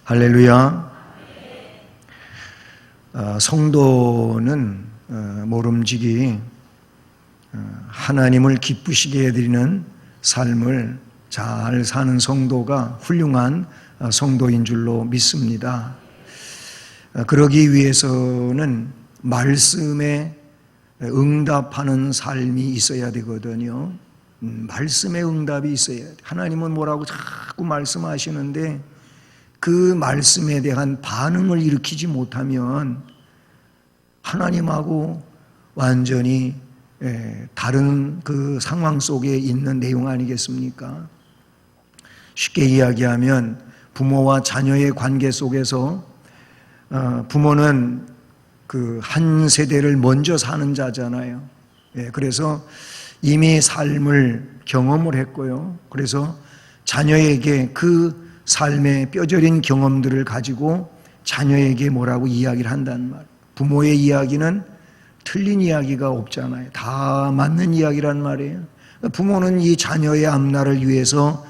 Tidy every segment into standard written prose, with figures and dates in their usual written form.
할렐루야. 성도는 모름지기 하나님을 기쁘시게 해드리는 삶을 잘 사는 성도가 훌륭한 성도인 줄로 믿습니다. 그러기 위해서는 말씀에 응답하는 삶이 있어야 되거든요. 말씀에 응답이 있어야 돼요. 하나님은 뭐라고 자꾸 말씀하시는데 그 말씀에 대한 반응을 일으키지 못하면 하나님하고 완전히 다른 그 상황 속에 있는 내용 아니겠습니까? 쉽게 이야기하면 부모와 자녀의 관계 속에서 부모는 그 한 세대를 먼저 사는 자잖아요. 그래서 이미 삶을 경험을 했고요. 그래서 자녀에게 그 삶의 뼈저린 경험들을 가지고 자녀에게 뭐라고 이야기를 한단 말이에요. 부모의 이야기는 틀린 이야기가 없잖아요. 다 맞는 이야기란 말이에요. 부모는 이 자녀의 앞날을 위해서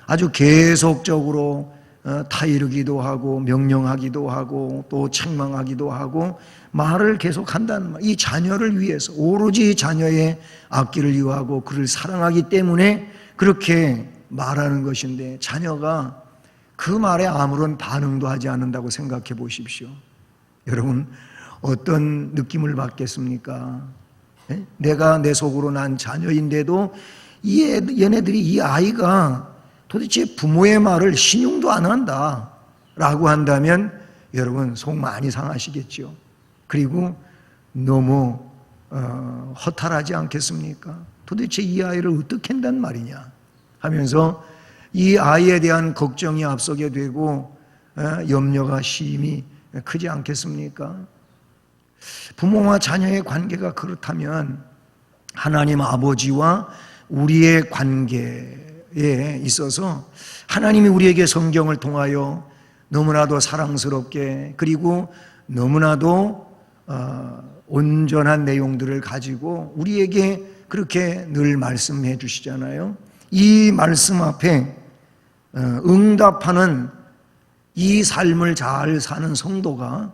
아주 계속적으로 타이르기도 하고 명령하기도 하고 또 책망하기도 하고 말을 계속 한다는 말. 이 자녀를 위해서 오로지 자녀의 앞길을 위하고 그를 사랑하기 때문에 그렇게 말하는 것인데 자녀가 그 말에 아무런 반응도 하지 않는다고 생각해 보십시오. 여러분 어떤 느낌을 받겠습니까? 내가 내 속으로 난 자녀인데도 얘네들이 이 아이가 도대체 부모의 말을 신용도 안 한다 라고 한다면 여러분 속 많이 상하시겠죠. 그리고 너무 허탈하지 않겠습니까? 도대체 이 아이를 어떻게 한단 말이냐 하면서 이 아이에 대한 걱정이 앞서게 되고 염려가 심히 크지 않겠습니까? 부모와 자녀의 관계가 그렇다면 하나님 아버지와 우리의 관계에 있어서 하나님이 우리에게 성경을 통하여 너무나도 사랑스럽게 그리고 너무나도 온전한 내용들을 가지고 우리에게 그렇게 늘 말씀해 주시잖아요. 이 말씀 앞에 응답하는 이 삶을 잘 사는 성도가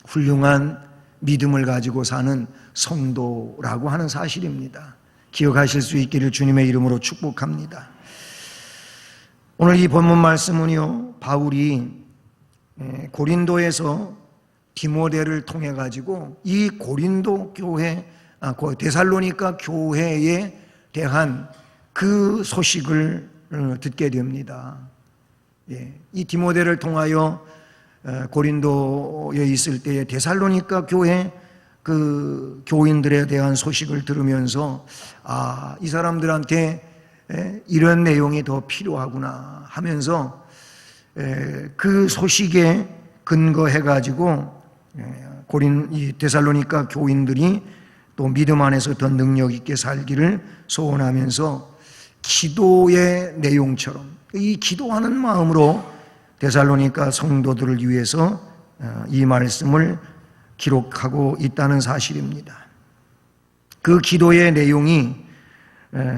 훌륭한 믿음을 가지고 사는 성도라고 하는 사실입니다. 기억하실 수 있기를 주님의 이름으로 축복합니다. 오늘 이 본문 말씀은요, 바울이 고린도에서 디모데를 통해 가지고 이 고린도 교회, 데살로니가 교회에 대한 그 소식을 듣게 됩니다. 이 디모데를 통하여 고린도에 있을 때에 데살로니가 교회 그 교인들에 대한 소식을 들으면서 이 사람들한테 이런 내용이 더 필요하구나 하면서 그 소식에 근거해 가지고 이 데살로니가 교인들이 또 믿음 안에서 더 능력 있게 살기를 소원하면서 기도의 내용처럼 이 기도하는 마음으로 데살로니가 성도들을 위해서 이 말씀을 기록하고 있다는 사실입니다. 그 기도의 내용이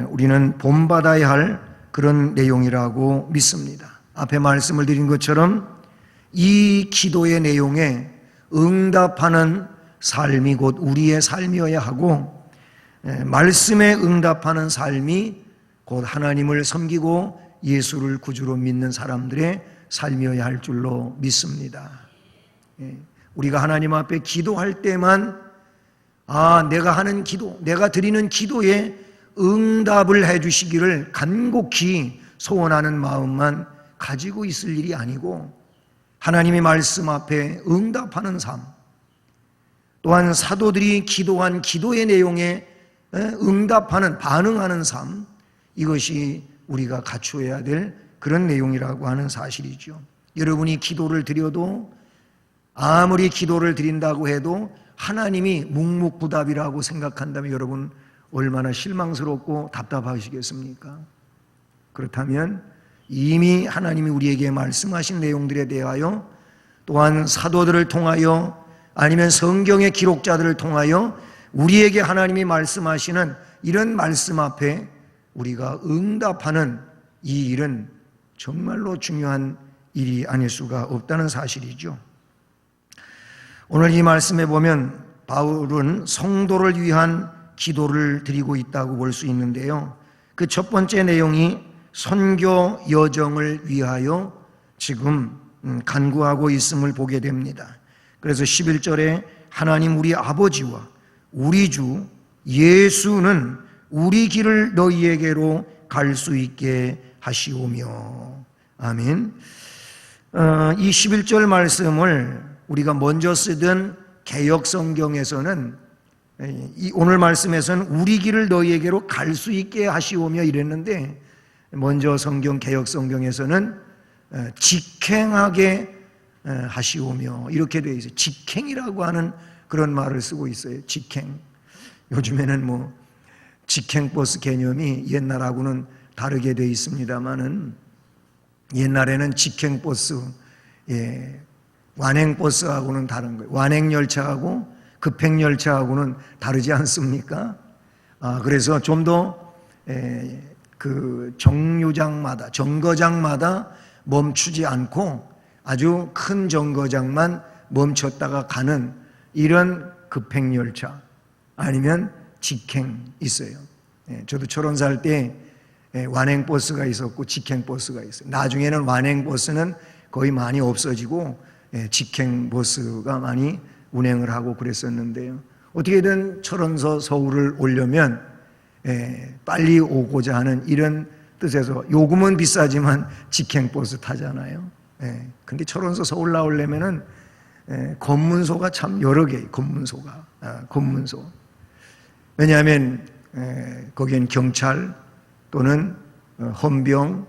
우리는 본받아야 할 그런 내용이라고 믿습니다. 앞에 말씀을 드린 것처럼 이 기도의 내용에 응답하는 삶이 곧 우리의 삶이어야 하고 말씀에 응답하는 삶이 곧 하나님을 섬기고 예수를 구주로 믿는 사람들의 삶이어야 할 줄로 믿습니다. 우리가 하나님 앞에 기도할 때만 내가 하는 기도, 내가 드리는 기도에 응답을 해 주시기를 간곡히 소원하는 마음만 가지고 있을 일이 아니고 하나님의 말씀 앞에 응답하는 삶, 또한 사도들이 기도한 기도의 내용에 응답하는, 반응하는 삶, 이것이 우리가 갖추어야 될 그런 내용이라고 하는 사실이죠. 여러분이 기도를 드려도 아무리 기도를 드린다고 해도 하나님이 묵묵부답이라고 생각한다면 여러분 얼마나 실망스럽고 답답하시겠습니까? 그렇다면 이미 하나님이 우리에게 말씀하신 내용들에 대하여 또한 사도들을 통하여 아니면 성경의 기록자들을 통하여 우리에게 하나님이 말씀하시는 이런 말씀 앞에 우리가 응답하는 이 일은 정말로 중요한 일이 아닐 수가 없다는 사실이죠. 오늘 이 말씀에 보면 바울은 성도를 위한 기도를 드리고 있다고 볼 수 있는데요. 그 첫 번째 내용이 선교 여정을 위하여 지금 간구하고 있음을 보게 됩니다. 그래서 11절에 하나님 우리 아버지와 우리 주 예수는 우리 길을 너희에게로 갈 수 있게 하시오며. 아멘. 이 11절 말씀을 우리가 먼저 쓰던 개역 성경에서는 오늘 말씀에서는 우리 길을 너희에게로 갈 수 있게 하시오며 이랬는데, 먼저 성경 개역 성경에서는 직행하게 하시오며 이렇게 되어 있어요. 직행이라고 하는 그런 말을 쓰고 있어요. 직행. 요즘에는 뭐 직행버스 개념이 옛날하고는 다르게 되어 있습니다만은, 옛날에는 직행버스, 완행버스하고는 다른 거예요. 완행열차하고 급행열차하고는 다르지 않습니까? 그래서 좀 더 그 정류장마다, 정거장마다 멈추지 않고 아주 큰 정거장만 멈췄다가 가는 이런 급행열차, 아니면 직행 있어요. 저도 철원 살 때 완행버스가 있었고 직행버스가 있어요. 나중에는 완행버스는 거의 많이 없어지고 직행버스가 많이 운행을 하고 그랬었는데요. 어떻게든 철원서 서울을 오려면 빨리 오고자 하는 이런 뜻에서 요금은 비싸지만 직행버스 타잖아요. 근데 철원서 서울 나오려면은 검문소가 참 여러 개예요. 검문소. 왜냐하면 거기엔 경찰 또는 헌병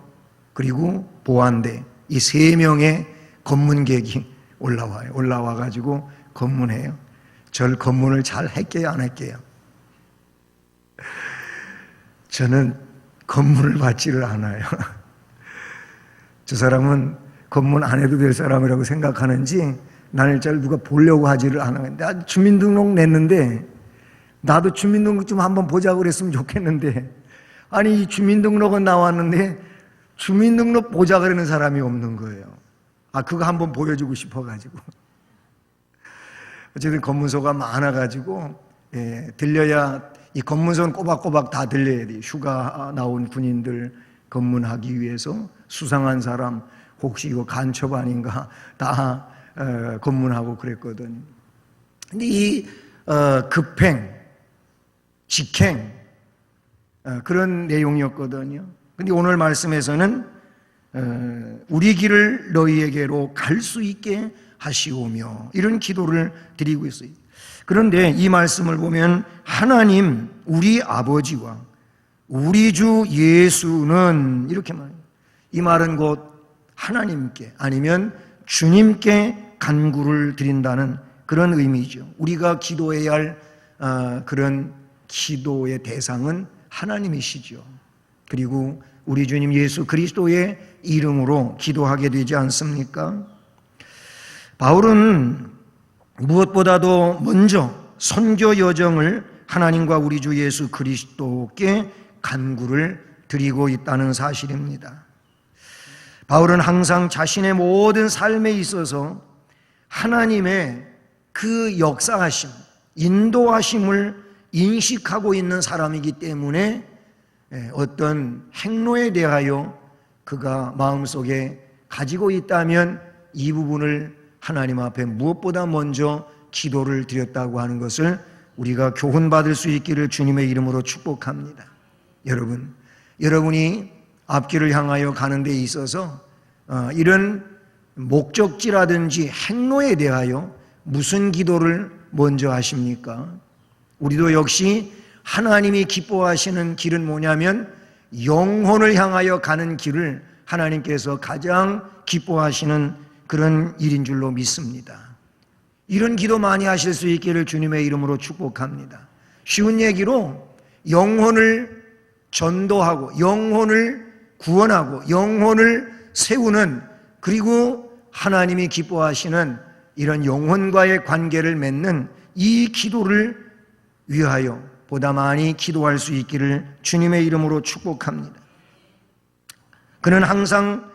그리고 보안대, 이 세 명의 검문객이 올라와가지고 검문해요. 절 검문을 잘 할게요, 안 할게요? 저는 검문을 받지를 않아요. 저 사람은 검문 안 해도 될 사람이라고 생각하는지 나를 잘 누가 보려고 하지를 않아요. 나 주민등록 냈는데 나도 주민등록 좀 한번 보자고 그랬으면 좋겠는데, 아니 이 주민등록은 나왔는데 주민등록 보자 그러는 사람이 없는 거예요. 그거 한번 보여주고 싶어가지고. 어쨌든 검문소가 많아가지고 들려야, 이 검문소는 꼬박꼬박 다 들려야 돼요. 휴가 나온 군인들 검문하기 위해서 수상한 사람 혹시 이거 간첩 아닌가 다 검문하고 그랬거든요. 근데 이 급행, 직행 그런 내용이었거든요. 근데 오늘 말씀에서는 우리 길을 너희에게로 갈 수 있게 하시오며 이런 기도를 드리고 있어요. 그런데 이 말씀을 보면 하나님 우리 아버지와 우리 주 예수는 이렇게 말해요. 이 말은 곧 하나님께 아니면 주님께 간구를 드린다는 그런 의미죠. 우리가 기도해야 할 그런 기도의 대상은 하나님이시죠. 그리고 우리 주님 예수 그리스도의 이름으로 기도하게 되지 않습니까? 바울은 무엇보다도 먼저 선교 여정을 하나님과 우리 주 예수 그리스도께 간구를 드리고 있다는 사실입니다. 바울은 항상 자신의 모든 삶에 있어서 하나님의 그 역사하심, 인도하심을 인식하고 있는 사람이기 때문에 어떤 행로에 대하여 그가 마음속에 가지고 있다면 이 부분을 하나님 앞에 무엇보다 먼저 기도를 드렸다고 하는 것을 우리가 교훈받을 수 있기를 주님의 이름으로 축복합니다. 여러분이 앞길을 향하여 가는 데 있어서 이런 목적지라든지 행로에 대하여 무슨 기도를 먼저 하십니까? 우리도 역시 하나님이 기뻐하시는 길은 뭐냐면 영혼을 향하여 가는 길을 하나님께서 가장 기뻐하시는 그런 일인 줄로 믿습니다. 이런 기도 많이 하실 수 있기를 주님의 이름으로 축복합니다. 쉬운 얘기로 영혼을 전도하고 영혼을 구원하고 영혼을 세우는, 그리고 하나님이 기뻐하시는 이런 영혼과의 관계를 맺는 이 기도를 위하여 보다 많이 기도할 수 있기를 주님의 이름으로 축복합니다. 그는 항상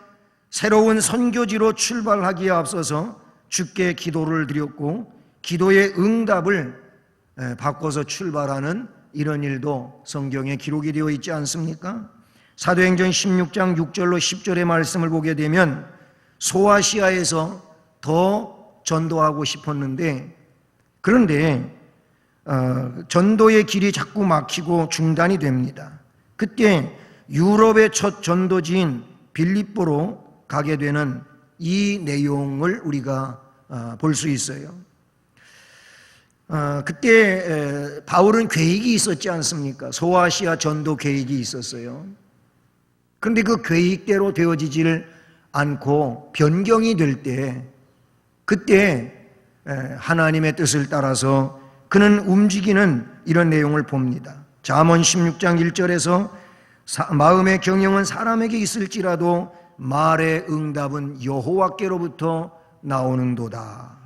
새로운 선교지로 출발하기에 앞서서 주께 기도를 드렸고 기도의 응답을 바꿔서 출발하는 이런 일도 성경에 기록이 되어 있지 않습니까? 사도행전 16장 6절로 10절의 말씀을 보게 되면 소아시아에서 더 전도하고 싶었는데 그런데 전도의 길이 자꾸 막히고 중단이 됩니다. 그때 유럽의 첫 전도지인 빌립보로 가게 되는 이 내용을 우리가 볼 수 있어요. 그때 바울은 계획이 있었지 않습니까? 소아시아 전도 계획이 있었어요. 그런데 그 계획대로 되어지질 않고 변경이 될 때 그때 하나님의 뜻을 따라서 그는 움직이는 이런 내용을 봅니다. 잠언 16장 1절에서 마음의 경영은 사람에게 있을지라도 말의 응답은 여호와께로부터 나오는도다.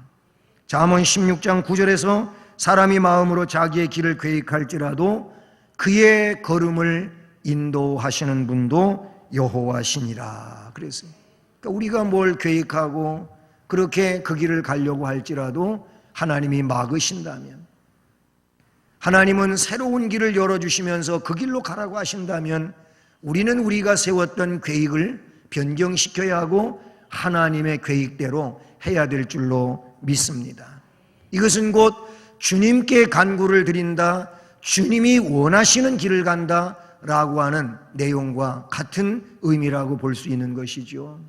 잠언 16장 9절에서 사람이 마음으로 자기의 길을 계획할지라도 그의 걸음을 인도하시는 분도 여호와시니라 그랬어요. 그러니까 우리가 뭘 계획하고 그렇게 그 길을 가려고 할지라도 하나님이 막으신다면, 하나님은 새로운 길을 열어주시면서 그 길로 가라고 하신다면 우리는 우리가 세웠던 계획을 변경시켜야 하고 하나님의 계획대로 해야 될 줄로 믿습니다. 이것은 곧 주님께 간구를 드린다, 주님이 원하시는 길을 간다 라고 하는 내용과 같은 의미라고 볼 수 있는 것이죠.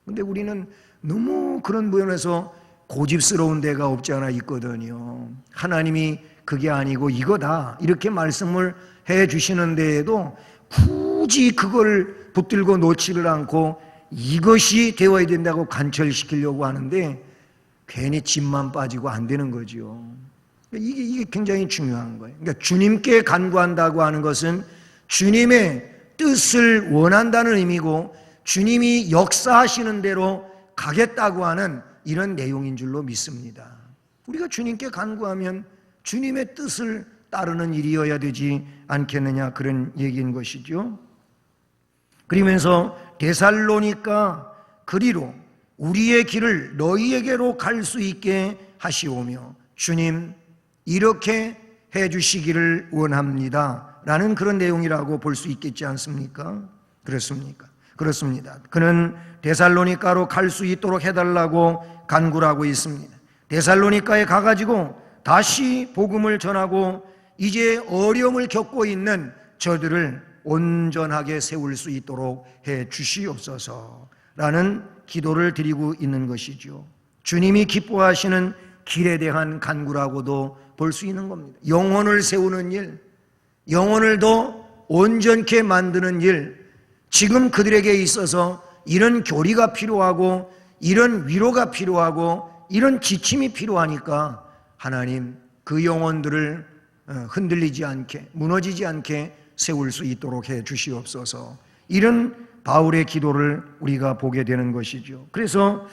그런데 우리는 너무 그런 면에서 고집스러운 데가 없지 않아 있거든요. 하나님이 그게 아니고 이거다 이렇게 말씀을 해 주시는 데에도 굳이 그걸 붙들고 놓지를 않고 이것이 되어야 된다고 관철시키려고 하는데 괜히 집만 빠지고 안 되는 거죠. 이게 굉장히 중요한 거예요. 그러니까 주님께 간구한다고 하는 것은 주님의 뜻을 원한다는 의미고 주님이 역사하시는 대로 가겠다고 하는 이런 내용인 줄로 믿습니다. 우리가 주님께 간구하면 주님의 뜻을 따르는 일이어야 되지 않겠느냐 그런 얘기인 것이죠. 그러면서 데살로니가 그리로 우리의 길을 너희에게로 갈 수 있게 하시오며 주님 이렇게 해 주시기를 원합니다 라는 그런 내용이라고 볼 수 있겠지 않습니까? 그렇습니다. 그는 데살로니가로 갈 수 있도록 해달라고 간구를 하고 있습니다. 데살로니가에 가가지고 다시 복음을 전하고 이제 어려움을 겪고 있는 저들을 온전하게 세울 수 있도록 해 주시옵소서 라는 기도를 드리고 있는 것이죠. 주님이 기뻐하시는 길에 대한 간구라고도 볼 수 있는 겁니다. 영혼을 세우는 일, 영혼을 더 온전케 만드는 일, 지금 그들에게 있어서 이런 교리가 필요하고 이런 위로가 필요하고 이런 지침이 필요하니까 하나님 그 영혼들을 흔들리지 않게 무너지지 않게 세울 수 있도록 해 주시옵소서. 이런 바울의 기도를 우리가 보게 되는 것이죠. 그래서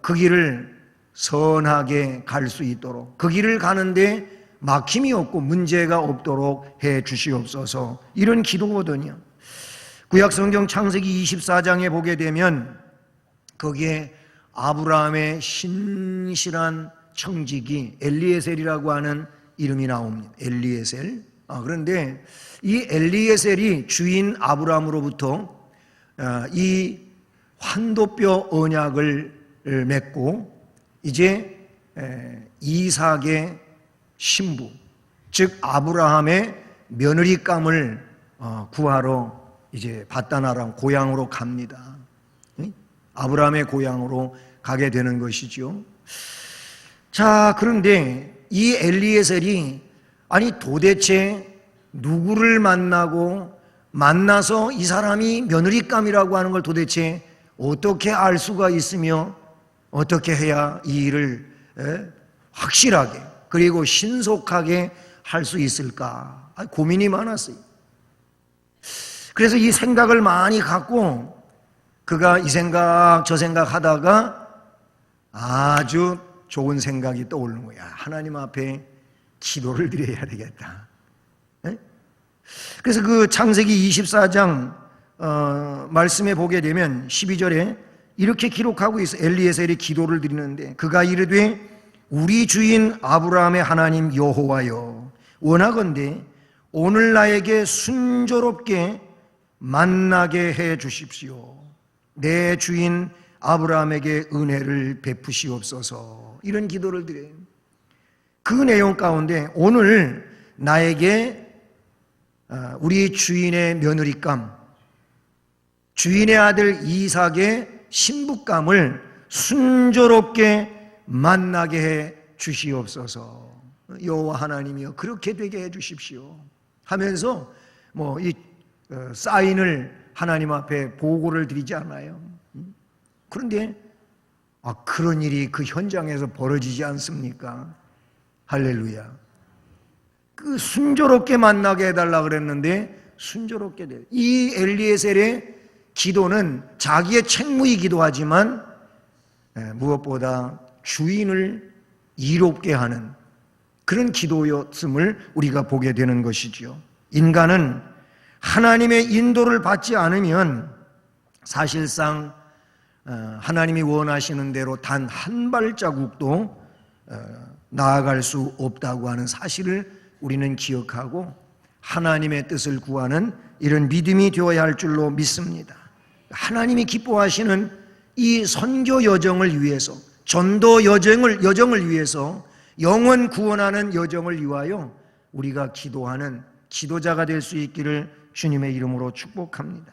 그 길을 선하게 갈 수 있도록 그 길을 가는데 막힘이 없고 문제가 없도록 해 주시옵소서. 이런 기도거든요. 구약성경 창세기 24장에 보게 되면 거기에 아브라함의 신실한 청지기 엘리에셀이라고 하는 이름이 나옵니다. 엘리에셀. 그런데 이 엘리에셀이 주인 아브라함으로부터 이 환도뼈 언약을 맺고 이제 이삭의 신부, 즉 아브라함의 며느리감을 구하러 이제 밧단아람 고향으로 갑니다. 아브라함의 고향으로 가게 되는 것이죠. 자, 그런데 이 엘리에셀이 아니 도대체 누구를 만나서 이 사람이 며느리감이라고 하는 걸 도대체 어떻게 알 수가 있으며 어떻게 해야 이 일을 확실하게 그리고 신속하게 할 수 있을까? 고민이 많았어요. 그래서 이 생각을 많이 갖고 그가 이 생각 저 생각 하다가 아주 좋은 생각이 떠오르는 거야. 하나님 앞에 기도를 드려야 되겠다. 그래서 그 창세기 24장 말씀에 보게 되면 12절에 이렇게 기록하고 있어. 엘리에셀이 기도를 드리는데 그가 이르되 우리 주인 아브라함의 하나님 여호와여, 원하건대 오늘 나에게 순조롭게 만나게 해 주십시오. 내 주인 아브라함에게 은혜를 베푸시옵소서. 이런 기도를 드려요. 그 내용 가운데 오늘 나에게 우리 주인의 며느리감, 주인의 아들 이삭의 신부감을 순조롭게 만나게 해 주시옵소서. 여호와 하나님이여 그렇게 되게 해 주십시오 하면서 이 사인을 하나님 앞에 보고를 드리지 않아요. 그런데 그런 일이 그 현장에서 벌어지지 않습니까? 할렐루야. 그 순조롭게 만나게 해달라 그랬는데 순조롭게 돼요. 이 엘리에셀의 기도는 자기의 책무이기도 하지만 무엇보다 주인을 이롭게 하는 그런 기도였음을 우리가 보게 되는 것이죠. 인간은 하나님의 인도를 받지 않으면 사실상 하나님이 원하시는 대로 단 한 발자국도 나아갈 수 없다고 하는 사실을 우리는 기억하고 하나님의 뜻을 구하는 이런 믿음이 되어야 할 줄로 믿습니다. 하나님이 기뻐하시는 이 선교 여정을 위해서, 전도 여정을 위해서, 영혼 구원하는 여정을 위하여 우리가 기도하는 기도자가 될 수 있기를 주님의 이름으로 축복합니다.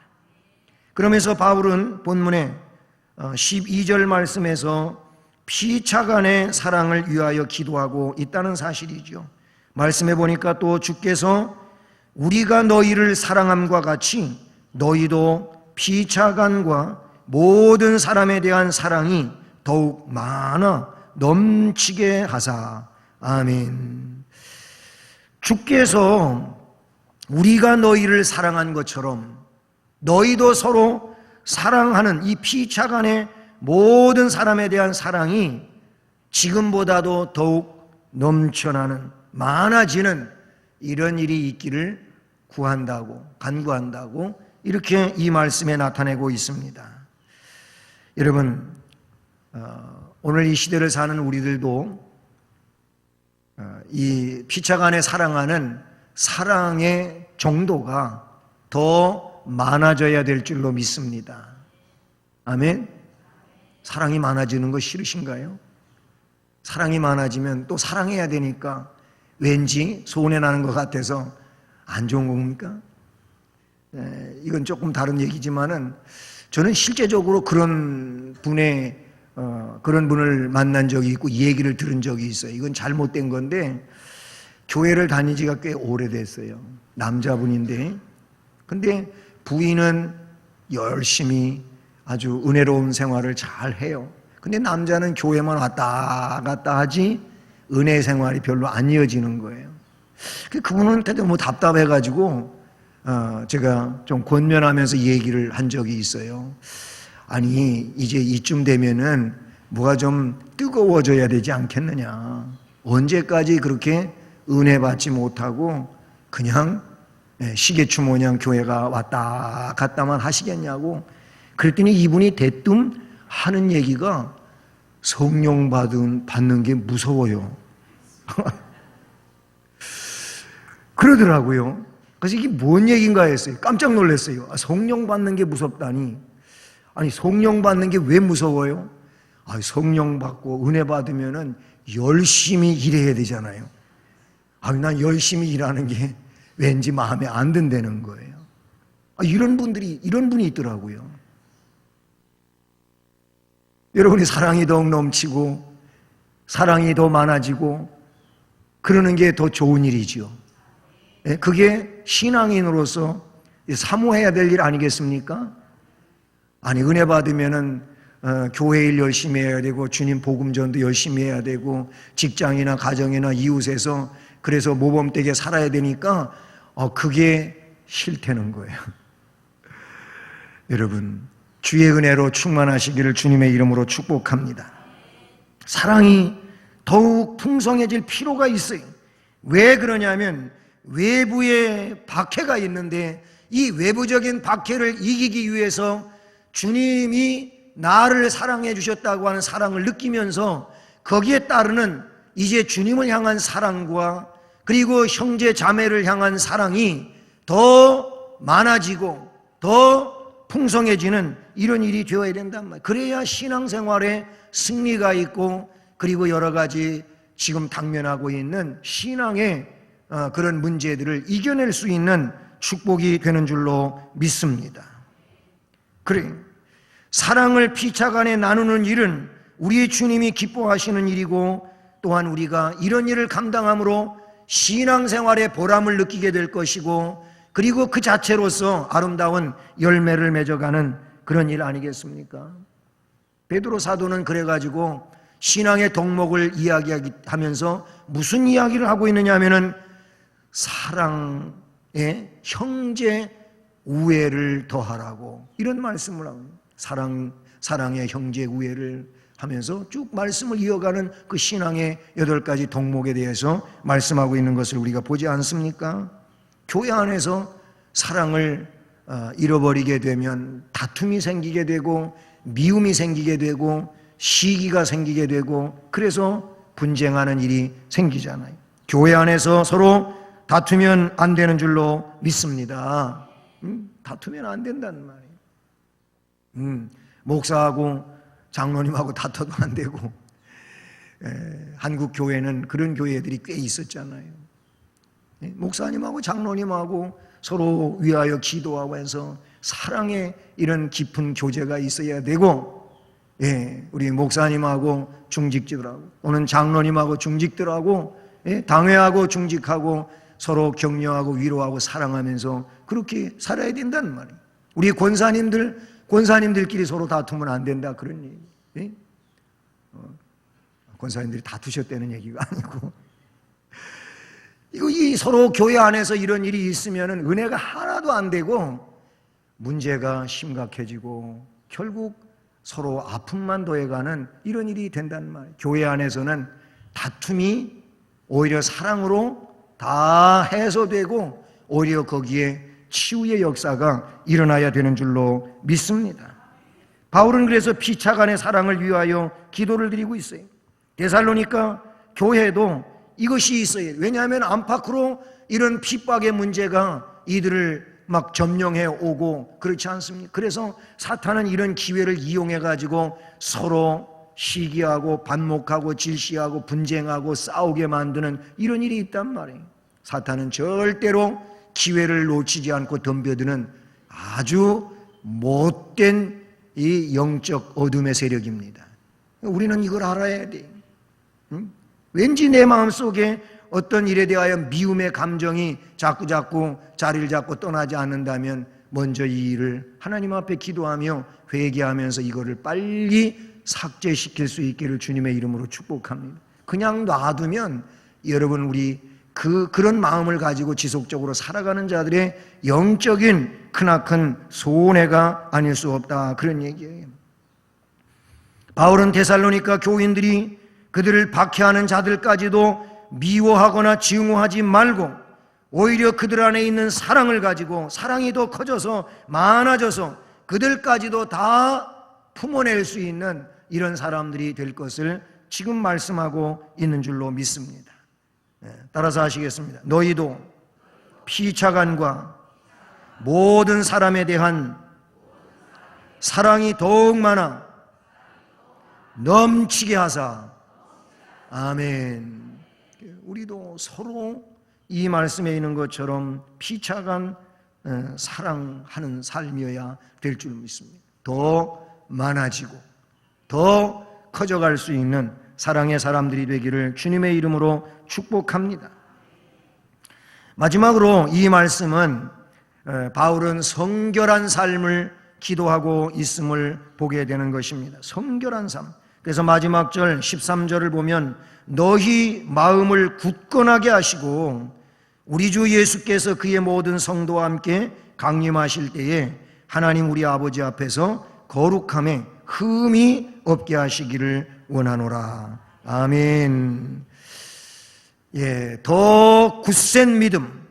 그러면서 바울은 본문에 12절 말씀에서 피차간의 사랑을 위하여 기도하고 있다는 사실이죠. 말씀해 보니까 또 주께서 우리가 너희를 사랑함과 같이 너희도 피차간과 모든 사람에 대한 사랑이 더욱 많아 넘치게 하사. 아멘. 주께서 우리가 너희를 사랑한 것처럼 너희도 서로 사랑하는 이 피차간의 모든 사람에 대한 사랑이 지금보다도 더욱 넘쳐나는, 많아지는 이런 일이 있기를 구한다고, 간구한다고 이렇게 이 말씀에 나타내고 있습니다. 여러분, 오늘 이 시대를 사는 우리들도 이 피차간에 사랑하는 사랑의 정도가 더 많아져야 될 줄로 믿습니다. 아멘. 사랑이 많아지는 거 싫으신가요? 사랑이 많아지면 또 사랑해야 되니까 왠지 소원해나는 것 같아서 안 좋은 겁니까? 이건 조금 다른 얘기지만은 저는 실제적으로 그런 분을 만난 적이 있고 얘기를 들은 적이 있어요. 이건 잘못된 건데 교회를 다닌 지가 꽤 오래됐어요. 남자분인데, 근데 부인은 열심히 아주 은혜로운 생활을 잘 해요. 근데 남자는 교회만 왔다 갔다 하지 은혜 생활이 별로 안 이어지는 거예요. 그분은 너무 답답해가지고 제가 좀 권면하면서 얘기를 한 적이 있어요. 아니, 이제 이쯤 되면은 뭐가 좀 뜨거워져야 되지 않겠느냐. 언제까지 그렇게 은혜 받지 못하고 그냥 시계추 모양 교회가 왔다 갔다만 하시겠냐고. 그랬더니 이분이 대뜸 하는 얘기가 성령 받는 게 무서워요. 그러더라고요. 그래서 이게 뭔 얘기인가 했어요. 깜짝 놀랐어요. 성령 받는 게 무섭다니. 아니, 성령 받는 게 왜 무서워요? 성령 받고 은혜 받으면은 열심히 일해야 되잖아요. 난 열심히 일하는 게 왠지 마음에 안 든다는 거예요. 이런 분이 있더라고요. 여러분이 사랑이 더욱 넘치고 사랑이 더 많아지고 그러는 게 더 좋은 일이죠. 그게 신앙인으로서 사모해야 될 일 아니겠습니까? 아니, 은혜 받으면은 교회 일 열심히 해야 되고 주님 복음전도 열심히 해야 되고 직장이나 가정이나 이웃에서 그래서 모범되게 살아야 되니까 그게 싫다는 거예요. 여러분, 주의 은혜로 충만하시기를 주님의 이름으로 축복합니다. 사랑이 더욱 풍성해질 필요가 있어요. 왜 그러냐면 외부에 박해가 있는데 이 외부적인 박해를 이기기 위해서 주님이 나를 사랑해 주셨다고 하는 사랑을 느끼면서 거기에 따르는 이제 주님을 향한 사랑과 그리고 형제 자매를 향한 사랑이 더 많아지고 더 풍성해지는 이런 일이 되어야 된단 말이에요. 그래야 신앙생활에 승리가 있고 그리고 여러 가지 지금 당면하고 있는 신앙의 그런 문제들을 이겨낼 수 있는 축복이 되는 줄로 믿습니다. 그래, 사랑을 피차간에 나누는 일은 우리 주님이 기뻐하시는 일이고 또한 우리가 이런 일을 감당함으로 신앙생활의 보람을 느끼게 될 것이고 그리고 그 자체로서 아름다운 열매를 맺어가는 그런 일 아니겠습니까? 베드로 사도는 그래가지고 신앙의 덕목을 이야기하면서 무슨 이야기를 하고 있느냐 하면은 사랑의 형제 우애를 더하라고 이런 말씀을 하고 사랑의 형제 우애를 하면서 쭉 말씀을 이어가는 그 신앙의 8가지 덕목에 대해서 말씀하고 있는 것을 우리가 보지 않습니까? 교회 안에서 사랑을 잃어버리게 되면 다툼이 생기게 되고 미움이 생기게 되고 시기가 생기게 되고 그래서 분쟁하는 일이 생기잖아요. 교회 안에서 서로 다투면 안 되는 줄로 믿습니다. 다투면 안 된다는 말이에요. 목사하고 장로님하고 다퉈도 안 되고 한국 교회는 그런 교회들이 꽤 있었잖아요. 목사님하고 장로님하고 서로 위하여 기도하고 해서 사랑의 이런 깊은 교제가 있어야 되고 우리 목사님하고 중직들하고 또는 장로님하고 중직들하고 당회하고 중직하고 서로 격려하고 위로하고 사랑하면서 그렇게 살아야 된다는 말이에요. 우리 권사님들끼리 서로 다투면 안 된다 그런 얘기. 권사님들이 다투셨다는 얘기가 아니고 이 서로 교회 안에서 이런 일이 있으면 은혜가 하나도 안 되고 문제가 심각해지고 결국 서로 아픔만 더해가는 이런 일이 된다는 말이에요. 교회 안에서는 다툼이 오히려 사랑으로 다 해소되고 오히려 거기에 치유의 역사가 일어나야 되는 줄로 믿습니다. 바울은 그래서 피차간의 사랑을 위하여 기도를 드리고 있어요. 데살로니가 교회도 이것이 있어요. 왜냐하면 안팎으로 이런 핍박의 문제가 이들을 막 점령해 오고 그렇지 않습니까? 그래서 사탄은 이런 기회를 이용해 가지고 서로 시기하고 반목하고 질시하고 분쟁하고 싸우게 만드는 이런 일이 있단 말이에요. 사탄은 절대로 기회를 놓치지 않고 덤벼드는 아주 못된 이 영적 어둠의 세력입니다. 우리는 이걸 알아야 돼요. 왠지 내 마음속에 어떤 일에 대하여 미움의 감정이 자꾸 자리를 잡고 떠나지 않는다면 먼저 이 일을 하나님 앞에 기도하며 회개하면서 이거를 빨리 삭제시킬 수 있기를 주님의 이름으로 축복합니다. 그냥 놔두면 여러분 우리 그런 마음을 가지고 지속적으로 살아가는 자들의 영적인 크나큰 손해가 아닐 수 없다 그런 얘기예요. 바울은 데살로니가 교인들이 그들을 박해하는 자들까지도 미워하거나 증오하지 말고 오히려 그들 안에 있는 사랑을 가지고 사랑이 더 커져서 많아져서 그들까지도 다 품어낼 수 있는 이런 사람들이 될 것을 지금 말씀하고 있는 줄로 믿습니다. 따라서 하시겠습니다. 너희도 피차간과 모든 사람에 대한 사랑이 더욱 많아 넘치게 하사. 아멘. 우리도 서로 이 말씀에 있는 것처럼 피차간 사랑하는 삶이어야 될 줄 믿습니다. 더 많아지고 더 커져갈 수 있는 사랑의 사람들이 되기를 주님의 이름으로 축복합니다. 마지막으로 이 말씀은 바울은 성결한 삶을 기도하고 있음을 보게 되는 것입니다. 성결한 삶. 그래서 마지막 절 13절을 보면 너희 마음을 굳건하게 하시고 우리 주 예수께서 그의 모든 성도와 함께 강림하실 때에 하나님 우리 아버지 앞에서 거룩함에 흠이 없게 하시기를 원하노라. 아멘. 더 굳센 믿음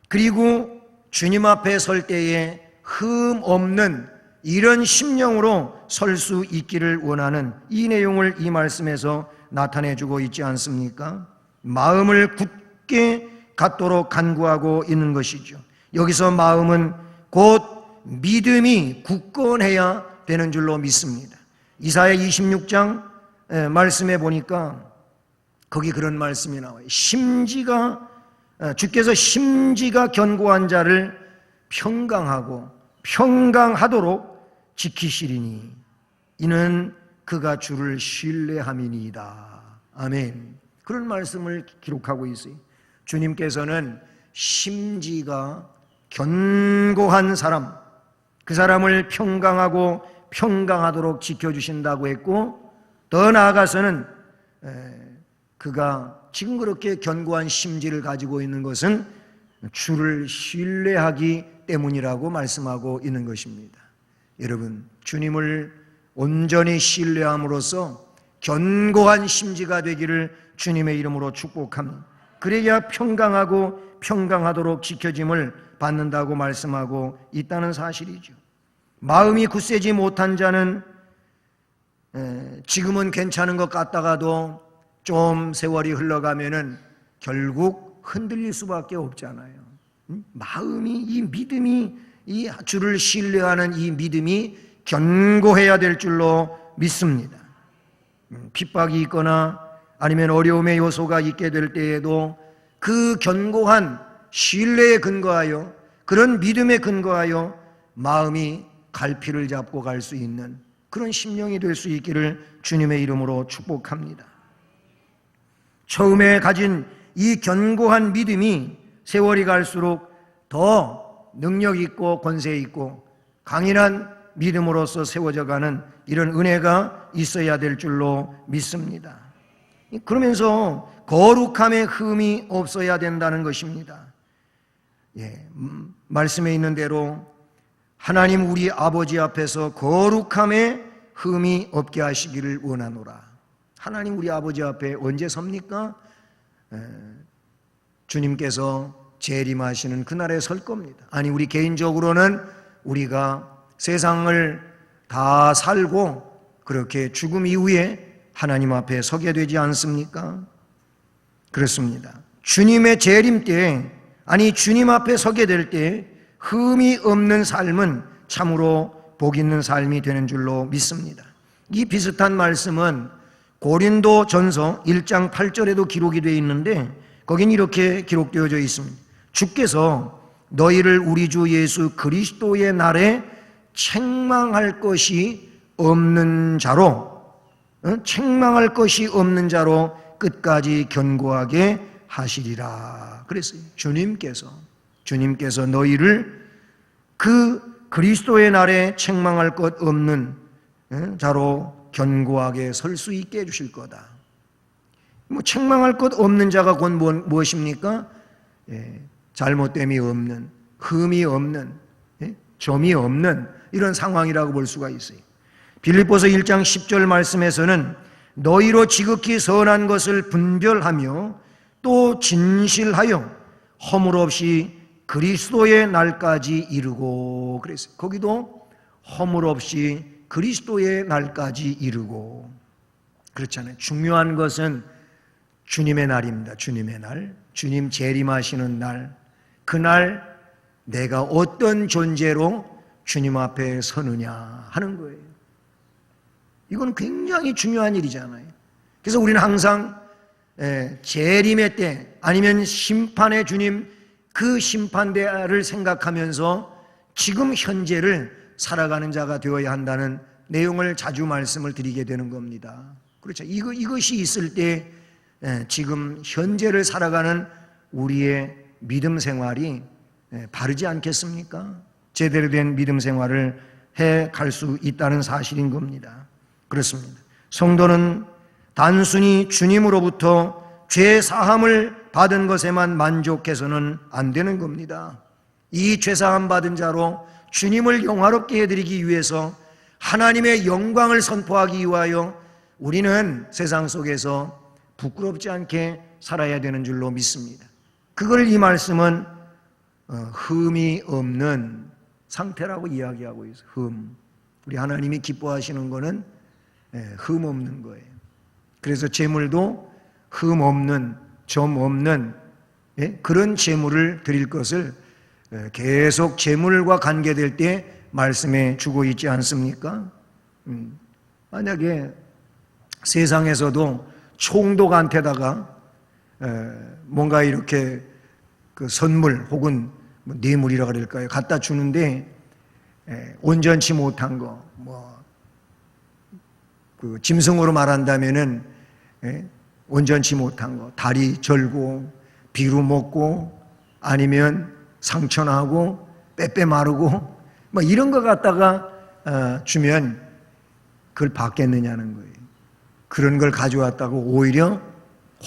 그리고 주님 앞에 설 때에 흠 없는 이런 심령으로 설 수 있기를 원하는 이 내용을 이 말씀에서 나타내주고 있지 않습니까? 마음을 굳게 갖도록 간구하고 있는 것이죠. 여기서 마음은 곧 믿음이 굳건해야 되는 줄로 믿습니다. 이사야 26장 말씀에 보니까 거기 그런 말씀이 나와요. 주께서 심지가 견고한 자를 평강하도록 지키시리니 이는 그가 주를 신뢰함이니이다. 아멘. 그런 말씀을 기록하고 있어요. 주님께서는 심지가 견고한 사람, 그 사람을 평강하도록 지켜주신다고 했고, 더 나아가서는 그가 지금 그렇게 견고한 심지를 가지고 있는 것은 주를 신뢰하기 때문이라고 말씀하고 있는 것입니다. 여러분, 주님을 온전히 신뢰함으로써 견고한 심지가 되기를 주님의 이름으로 축복합니다. 그래야 평강하도록 지켜짐을 받는다고 말씀하고 있다는 사실이죠. 마음이 굳세지 못한 자는 지금은 괜찮은 것 같다가도 좀 세월이 흘러가면은 결국 흔들릴 수밖에 없잖아요. 마음이, 이 믿음이, 이 주를 신뢰하는 이 믿음이 견고해야 될 줄로 믿습니다. 핍박이 있거나 아니면 어려움의 요소가 있게 될 때에도 그 견고한 신뢰에 근거하여, 그런 믿음에 근거하여 마음이 갈피를 잡고 갈 수 있는 그런 심령이 될 수 있기를 주님의 이름으로 축복합니다. 처음에 가진 이 견고한 믿음이 세월이 갈수록 더 능력 있고 권세 있고 강인한 믿음으로서 세워져가는 이런 은혜가 있어야 될 줄로 믿습니다. 그러면서 거룩함의 흠이 없어야 된다는 것입니다. 말씀에 있는 대로 하나님 우리 아버지 앞에서 거룩함의 흠이 없게 하시기를 원하노라. 하나님 우리 아버지 앞에 언제 섭니까? 주님께서 재림하시는 그날에 설 겁니다. 아니, 우리 개인적으로는 우리가 세상을 다 살고 그렇게 죽음 이후에 하나님 앞에 서게 되지 않습니까? 그렇습니다. 주님의 재림 때, 아니 주님 앞에 서게 될 때 흠이 없는 삶은 참으로 복 있는 삶이 되는 줄로 믿습니다. 이 비슷한 말씀은 고린도 전서 1장 8절에도 기록이 되어 있는데 거긴 이렇게 기록되어져 있습니다. 주께서 너희를 우리 주 예수 그리스도의 날에 책망할 것이 없는 자로 끝까지 견고하게 하시리라 그랬어요. 주님께서 너희를 그 그리스도의 날에 책망할 것 없는 자로 견고하게 설 수 있게 해주실 거다. 책망할 것 없는 자가 곧 무엇입니까? 잘못됨이 없는, 흠이 없는, 점이 없는 이런 상황이라고 볼 수가 있어요. 빌립보서 1장 10절 말씀에서는 너희로 지극히 선한 것을 분별하며 또 진실하여 허물 없이 그리스도의 날까지 이르고 그랬어요. 거기도 허물 없이 그리스도의 날까지 이르고 그렇잖아요. 중요한 것은 주님의 날입니다. 주님의 날, 주님 재림하시는 날, 그날 내가 어떤 존재로 주님 앞에 서느냐 하는 거예요. 이건 굉장히 중요한 일이잖아요. 그래서 우리는 항상 재림의 때 아니면 심판의 주님 그 심판대를 생각하면서 지금 현재를 살아가는 자가 되어야 한다는 내용을 자주 말씀을 드리게 되는 겁니다. 그렇죠. 이것이 있을 때 지금 현재를 살아가는 우리의 믿음 생활이 바르지 않겠습니까? 제대로 된 믿음 생활을 해 갈 수 있다는 사실인 겁니다. 그렇습니다. 성도는 단순히 주님으로부터 죄 사함을 받은 것에만 만족해서는 안 되는 겁니다. 이 죄 사함 받은 자로 주님을 영화롭게 해드리기 위해서 하나님의 영광을 선포하기 위하여 우리는 세상 속에서 부끄럽지 않게 살아야 되는 줄로 믿습니다. 그걸 이 말씀은 흠이 없는 상태라고 이야기하고 있어요. 흠. 우리 하나님이 기뻐하시는 거는 흠 없는 거예요. 그래서 제물도 흠 없는, 점 없는 그런 제물을 드릴 것을 계속 제물과 관계될 때 말씀해 주고 있지 않습니까? 만약에 세상에서도 총독한테다가 뭔가 이렇게 그 선물 혹은 뇌물이라 그럴까요? 갖다 주는데 온전치 못한 거, 그 짐승으로 말한다면은 온전치 못한 거, 다리 절고 비루 먹고 아니면 상처나고 빼빼 마르고 이런 거 갖다가 주면 그걸 받겠느냐는 거예요. 그런 걸 가져왔다고 오히려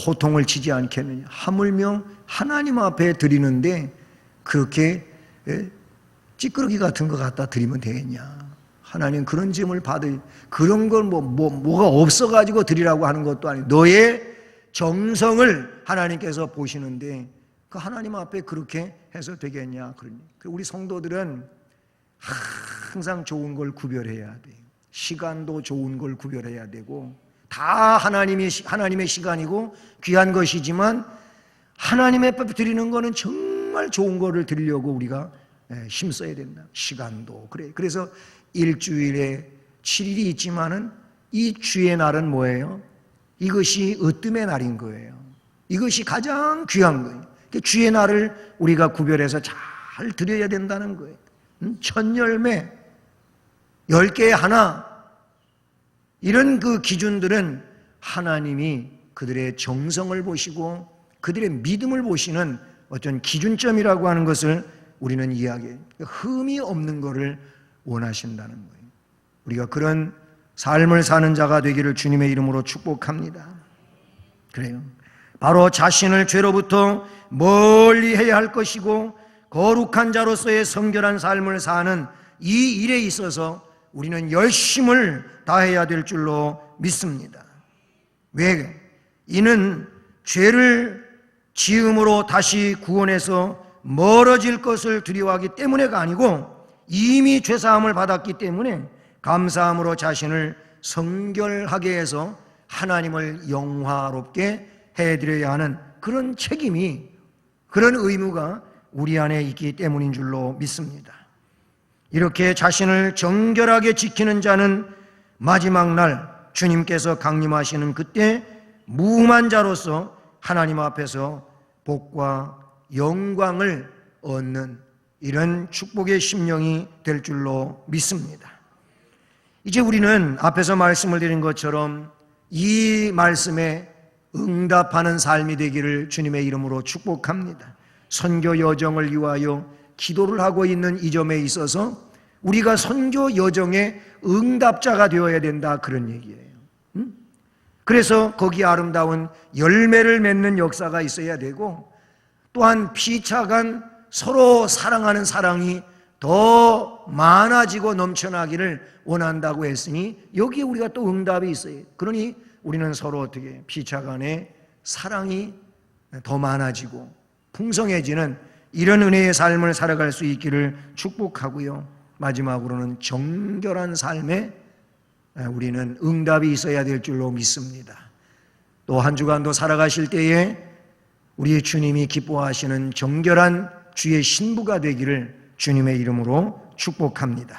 호통을 치지 않겠느냐. 하물며 하나님 앞에 드리는데 그렇게 찌끄러기 같은 거 갖다 드리면 되겠냐. 하나님 그런 짐을 받을, 그런 걸 뭐가 없어가지고 드리라고 하는 것도 아니고 너의 정성을 하나님께서 보시는데 그 하나님 앞에 그렇게 해서 되겠냐. 그러니 우리 성도들은 항상 좋은 걸 구별해야 돼요. 시간도 좋은 걸 구별해야 되고 다 하나님의 시간이고 귀한 것이지만 하나님 앞에 드리는 거는 정말 좋은 거를 드리려고 우리가 힘써야 된다. 시간도 그래. 그래서 일주일에 7일이 있지만은 이 주의 날은 뭐예요? 이것이 으뜸의 날인 거예요. 이것이 가장 귀한 거예요. 주의 날을 우리가 구별해서 잘 드려야 된다는 거예요. 첫 열매, 10개에 하나, 이런 그 기준들은 하나님이 그들의 정성을 보시고 그들의 믿음을 보시는 어떤 기준점이라고 하는 것을 우리는 이야기해요. 흠이 없는 것을 원하신다는 거예요. 우리가 그런 삶을 사는 자가 되기를 주님의 이름으로 축복합니다. 그래요. 바로 자신을 죄로부터 멀리 해야 할 것이고 거룩한 자로서의 성결한 삶을 사는 이 일에 있어서 우리는 열심을 다해야 될 줄로 믿습니다. 왜? 이는 죄를 지음으로 다시 구원해서 멀어질 것을 두려워하기 때문에가 아니고 이미 죄사함을 받았기 때문에 감사함으로 자신을 성결하게 해서 하나님을 영화롭게 해드려야 하는 그런 책임이, 그런 의무가 우리 안에 있기 때문인 줄로 믿습니다. 이렇게 자신을 정결하게 지키는 자는 마지막 날 주님께서 강림하시는 그때 무흠한 자로서 하나님 앞에서 복과 영광을 얻는 이런 축복의 심령이 될 줄로 믿습니다. 이제 우리는 앞에서 말씀을 드린 것처럼 이 말씀에 응답하는 삶이 되기를 주님의 이름으로 축복합니다. 선교 여정을 위하여 기도를 하고 있는 이 점에 있어서 우리가 선교 여정의 응답자가 되어야 된다, 그런 얘기예요. 그래서 거기 아름다운 열매를 맺는 역사가 있어야 되고 또한 피차간 서로 사랑하는 사랑이 더 많아지고 넘쳐나기를 원한다고 했으니 여기에 우리가 또 응답이 있어요. 그러니 우리는 서로 어떻게 피차간의 사랑이 더 많아지고 풍성해지는 이런 은혜의 삶을 살아갈 수 있기를 축복하고요. 마지막으로는 정결한 삶에 우리는 응답이 있어야 될 줄로 믿습니다. 또 한 주간도 살아가실 때에 우리 주님이 기뻐하시는 정결한 주의 신부가 되기를 주님의 이름으로 축복합니다.